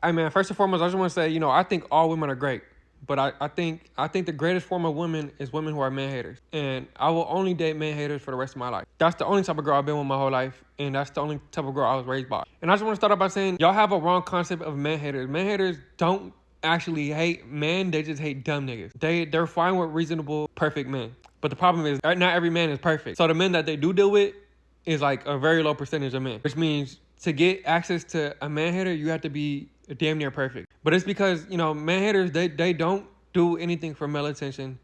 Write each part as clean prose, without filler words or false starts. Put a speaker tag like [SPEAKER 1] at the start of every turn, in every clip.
[SPEAKER 1] Hey man, first and foremost, I just want to say, I think all women are great, but I think the greatest form of women is women who are man haters, and I will only date man haters for the rest of my life. That's the only type of girl I've been with my whole life, and that's the only type of girl I was raised by. And I just want to start off by saying, y'all have a wrong concept of man haters. Man haters don't actually hate men; they just hate dumb niggas. They're fine with reasonable, perfect men, but the problem is not every man is perfect. So the men that they do deal with is like a very low percentage of men, which means to get access to a man hater, you have to be damn near perfect. But it's because, man haters, they don't do anything for male attention.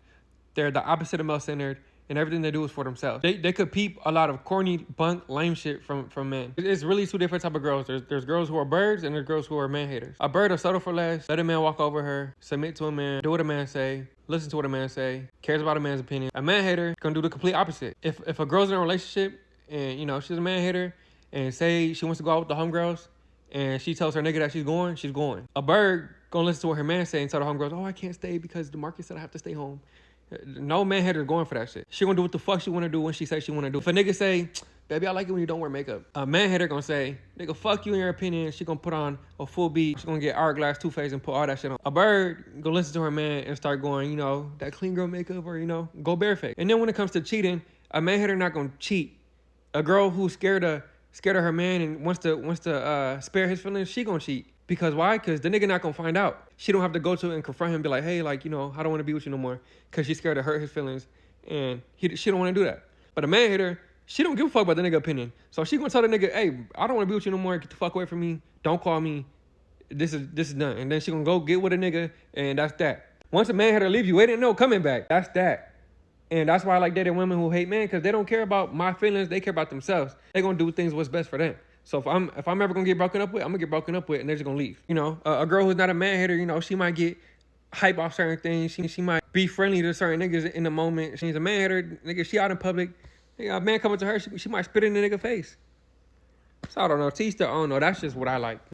[SPEAKER 1] They're the opposite of male centered, and everything they do is for themselves. They could peep a lot of corny, bunk, lame shit from men. It's really two different type of girls. There's girls who are birds, and there's girls who are man haters. A bird will settle for less, let a man walk over her, submit to a man, do what a man say, listen to what a man say, cares about a man's opinion. A man hater gonna do the complete opposite. If a girl's in a relationship and she's a man hater, and say she wants to go out with the homegirls, and she tells her nigga that she's going, she's going. A bird gonna listen to what her man say and tell the homegirls, oh, I can't stay because DeMarcus said I have to stay home. No man hater going for that shit. She gonna do what the fuck she wanna do when she say she wanna do. If a nigga say, baby, I like it when you don't wear makeup, a man hater gonna say, nigga, fuck you in your opinion. She gonna put on a full beat. She gonna get Hourglass, Too Faced, and put all that shit on. A bird gonna listen to her man and start going, that clean girl makeup, or, go barefoot. And then when it comes to cheating, a man hater not gonna cheat. A girl who's scared of her man and wants to spare his feelings, she gonna cheat. Because why? Because the nigga not gonna find out. She don't have to go to and confront him and be like, hey, I don't want to be with you no more. Because she's scared to hurt his feelings. And she don't want to do that. But a man hater, she don't give a fuck about the nigga opinion. So she gonna tell the nigga, hey, I don't want to be with you no more. Get the fuck away from me. Don't call me. This is done. And then she gonna go get with a nigga, and that's that. Once a man hater leave you, it ain't no coming back. That's that. And that's why I like dating women who hate men, because they don't care about my feelings. They care about themselves. They gonna do things what's best for them. So if I'm ever gonna get broken up with, I'm gonna get broken up with, and they're just gonna leave. A girl who's not a man hater, she might get hype off certain things. She might be friendly to certain niggas in the moment. She's a man hater, nigga. She out in public, a man coming to her, she might spit in the nigga face. So I don't know. Teach their own. No, that's just what I like.